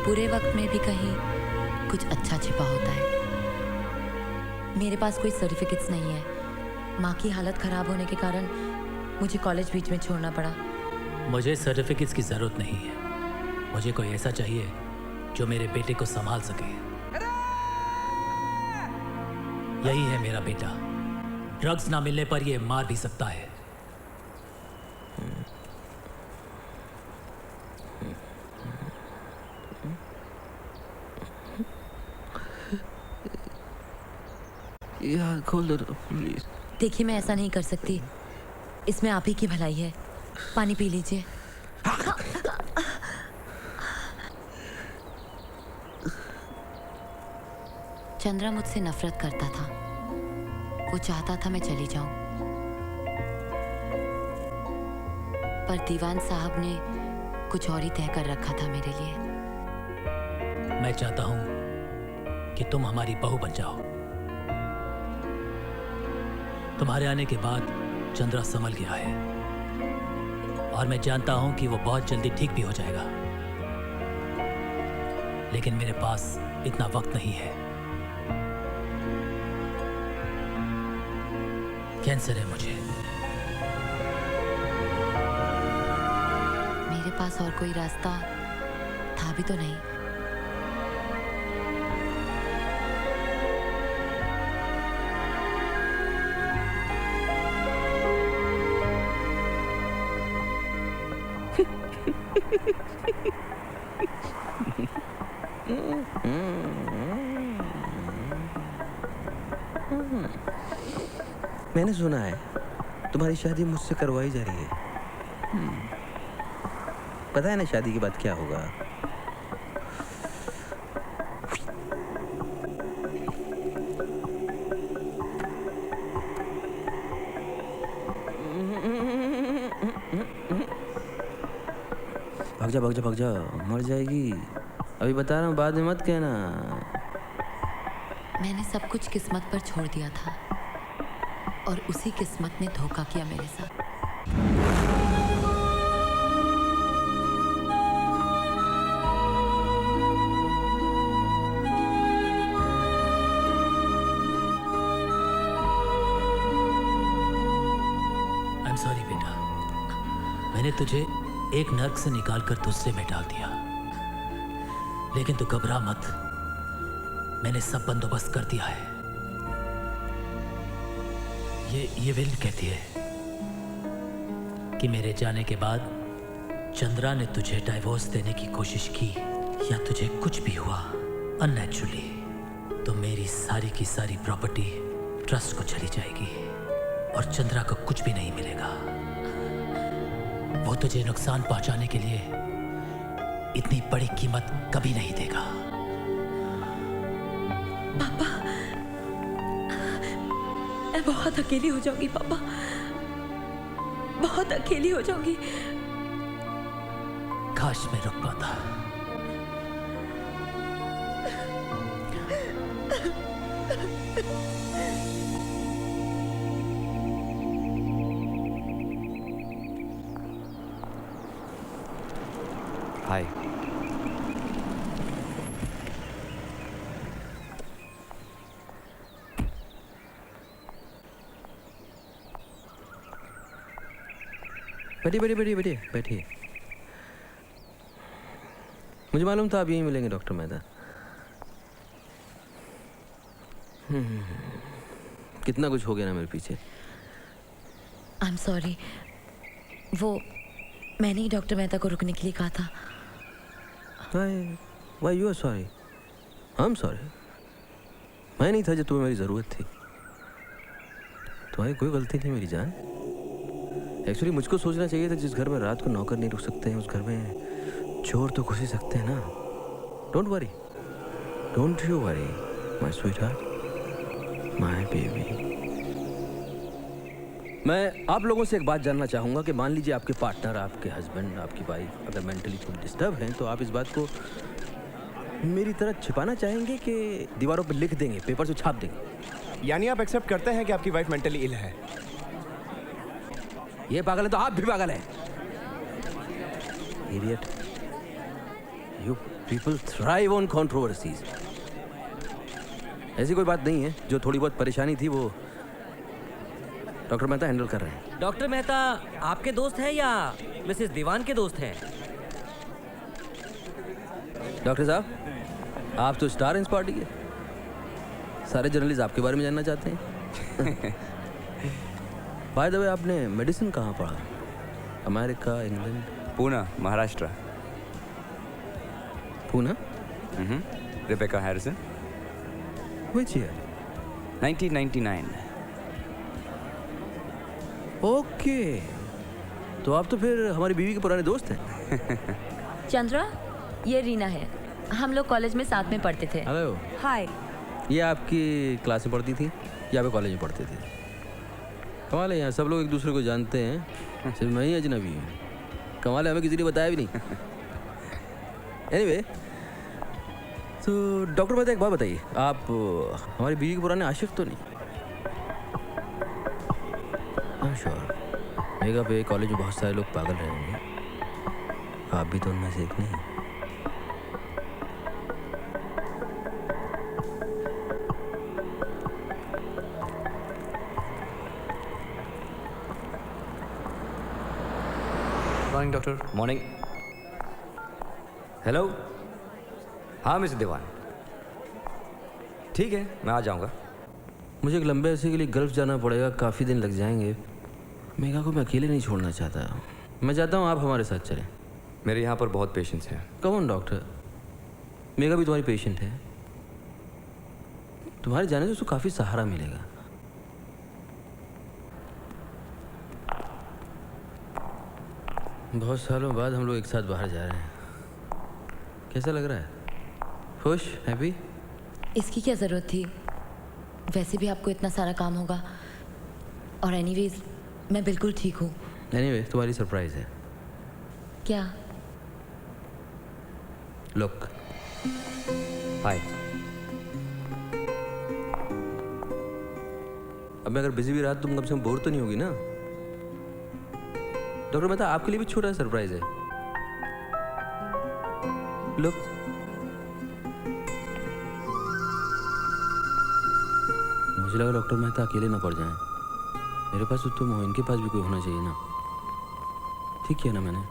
बुरे वक्त में भी कहीं कुछ अच्छा छिपा होता है। मेरे पास कोई सर्टिफिकेट्स नहीं है। माँ की हालत खराब होने के कारण मुझे कॉलेज बीच में छोड़ना पड़ा। मुझे सर्टिफिकेट्स की ज़रूरत नहीं है। मुझे कोई ऐसा चाहिए जो मेरे बेटे को संभाल सके। यही है मेरा बेटा। ड्रग्स ना मिलने पर यह मार भी सकता है। यार खोल दो प्लीज। देखिए, मैं ऐसा नहीं कर सकती। इसमें आप ही की भलाई है। पानी पी लीजिए। चंद्रा मुझसे नफरत करता था। वो चाहता था मैं चली जाऊं, पर दीवान साहब ने कुछ और ही तय कर रखा था मेरे लिए। मैं चाहता हूं कि तुम हमारी बहू बन जाओ। तुम्हारे आने के बाद चंद्रा संभल गया है और मैं जानता हूं कि वो बहुत जल्दी ठीक भी हो जाएगा। लेकिन मेरे पास इतना वक्त नहीं है। कैंसर है मुझे। मेरे पास और कोई रास्ता था भी तो नहीं। मैंने सुना है तुम्हारी शादी मुझसे करवाई जा रही है। पता है ना शादी के बाद क्या होगा? भाग जा भाग जा भाग जा, मर जाएगी। अभी बता रहा हूँ, बाद में मत कहना। मैंने सब कुछ किस्मत पर छोड़ दिया था और उसी किस्मत ने धोखा किया मेरे साथ। आई एम सॉरी बेटा। मैंने तुझे एक नर्क से निकालकर दूसरे में डाल दिया। लेकिन तू घबरा मत, मैंने सब बंदोबस्त कर दिया है। ये विल कहती है कि मेरे जाने के बाद चंद्रा ने तुझे डाइवोर्स देने की कोशिश की या तुझे कुछ भी हुआ अननेचुरली, तो मेरी सारी की सारी प्रॉपर्टी ट्रस्ट को चली जाएगी और चंद्रा को कुछ भी नहीं मिलेगा। वो तुझे नुकसान पहुंचाने के लिए इतनी बड़ी कीमत कभी नहीं देगा। पापा, मैं बहुत अकेली हो जाऊंगी पापा, बहुत अकेली हो जाऊंगी। काश मैं रुक पाता। हाय। बैठिए बैठिए बैठिए बैठिए। मुझे मालूम था आप यहीं मिलेंगे डॉक्टर मेहता। कितना कुछ हो गया ना मेरे पीछे। I am sorry. वो मैंने ही डॉक्टर मेहता को रुकने के लिए कहा था। Why you are sorry? I'm sorry. मैं नहीं था जब तुम्हें मेरी ज़रूरत थी। तुम्हारी कोई गलती नहीं मेरी जान। एक्चुअली मुझको सोचना चाहिए था, जिस घर में रात को नौकर नहीं रुक सकते हैं उस घर में चोर तो घुस ही सकते हैं ना। Don't worry, don't you worry my sweet heart, my baby. मैं आप लोगों से एक बात जानना चाहूँगा कि मान लीजिए आपके पार्टनर, आपके हस्बैंड, आपकी वाइफ अगर मेंटली थोड़ी डिस्टर्ब हैं, तो आप इस बात को मेरी तरह छिपाना चाहेंगे कि दीवारों पर लिख देंगे, पेपर से छाप देंगे? यानी आप एक्सेप्ट करते हैं कि आपकी वाइफ मेंटली इल है? ये पागल है तो आप भी पागल है। Idiot. People thrive on controversies. ऐसी कोई बात नहीं है, जो थोड़ी बहुत परेशानी थी वो डॉक्टर मेहता हैंडल कर रहे हैं। डॉक्टर मेहता आपके दोस्त हैं या मिसेस दीवान के दोस्त हैं? डॉक्टर साहब, आप तो स्टार हैं इस पार्टी के, सारे जर्नलिस्ट आपके बारे में जानना चाहते हैं। बाय द वे, आपने मेडिसिन कहाँ पढ़ा? America, England? Poona, Maharashtra. Poona? Rebecca Harrison. Which year? 1999। Okay, तो आप तो फिर हमारी बीवी के पुराने दोस्त हैं। चंद्रा, ये रीना है, हम लोग कॉलेज में साथ में पढ़ते थे। हेलो। हाय। ये आपकी क्लास में पढ़ती थी या आप कॉलेज में पढ़ते थे? कमाल है, यहाँ सब लोग एक दूसरे को जानते हैं, सिर्फ मैं ही अजनबी हूँ। कमाल है, हमें किसी ने बताया भी नहीं। एनीवे, तो डॉक्टर मेहता एक बात बताइए, आप हमारी बीवी के पुराने आशिक तो नहीं? आई एम श्योर मेगा पे कॉलेज में बहुत सारे लोग पागल रहे होंगे, आप भी तो उनमें से एक नहीं। Morning doctor. मॉर्निंग। हेलो। हाँ मिस्टर दीवान, ठीक है मैं आ जाऊँगा। मुझे एक लंबे अरसे के लिए गल्फ जाना पड़ेगा, काफ़ी दिन लग जाएंगे। मेगा को मैं अकेले नहीं छोड़ना चाहता, मैं चाहता हूँ आप हमारे साथ चलें। मेरे यहाँ पर बहुत पेशेंट्स हैं। कम ऑन डॉक्टर, मेगा भी तुम्हारी पेशेंट है, तुम्हारे जाने से उसको काफ़ी सहारा मिलेगा। बहुत सालों बाद हम लोग एक साथ बाहर जा रहे हैं, कैसा लग रहा है? खुश, हैप्पी? इसकी क्या ज़रूरत थी, वैसे भी आपको इतना सारा काम होगा, और एनीवेज मैं बिल्कुल ठीक हूँ। एनीवे, तुम्हारी सरप्राइज है। क्या? लुक। हाय। अब मैं अगर बिजी भी रहा तुम कम से कम बोर तो नहीं होगी ना? डॉक्टर मेहता, आपके लिए भी छोटा सरप्राइज है। लुक। मुझे लगा डॉक्टर मेहता अकेले ना पड़ जाएं। मेरे पास तो तुम हो, इनके पास भी कोई होना चाहिए ना। ठीक किया ना मैंने?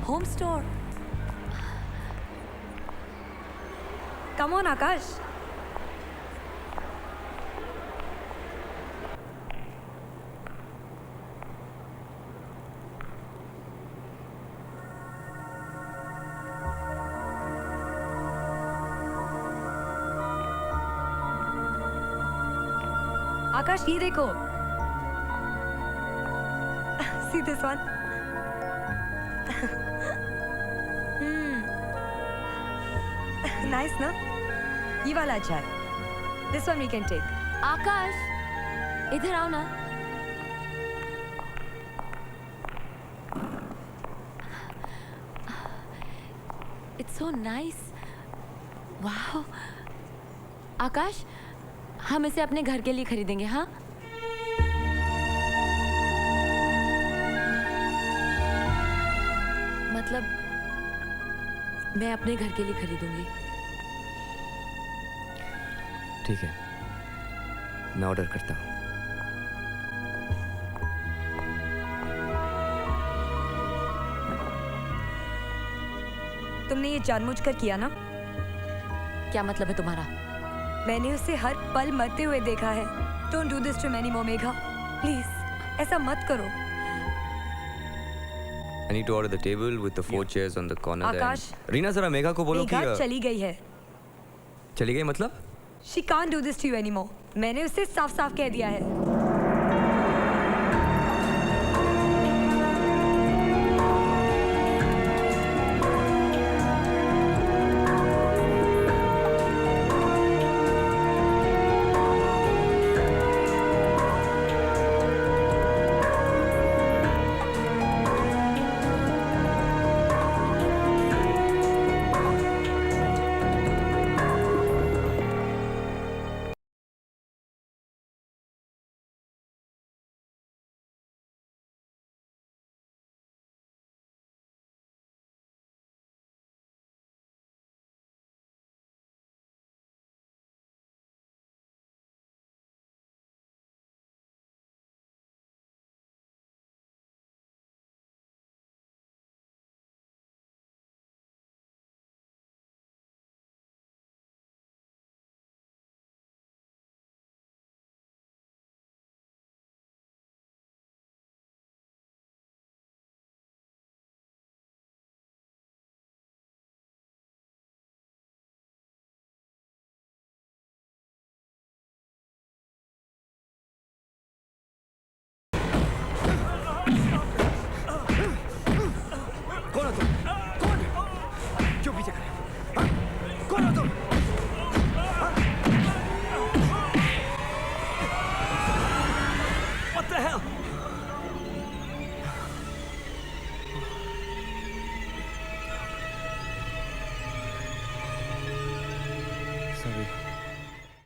Home store. कम ऑन आकाश। आकाश ये देखो, see this one? नाइस ना? ये वाला अच्छा है। This one we can take. आकाश, इधर आओ ना। It's so nice. Wow. आकाश, हम इसे अपने घर के लिए खरीदेंगे, हाँ? मतलब मैं अपने घर के लिए खरीदूंगी। ठीक है, मैं ऑर्डर करता हूँ। तुमने ये जानबूझकर किया ना? क्या मतलब है तुम्हारा? मैंने उसे हर पल मरते हुए देखा है। Don't do this to me anymore Megha, please ऐसा मत करो। I need to order the table with the 4 chairs on the corner there. आकाश। रीना जरा मेघा को बोलो कि मेघा चली गई है। चली गई मतलब? She can't do this to you anymore. मैंने उसे साफ साफ कह दिया है। कौन हो तुम? कौन? क्यों पीछे खड़े? हाँ? कौन हो तुम? What the hell?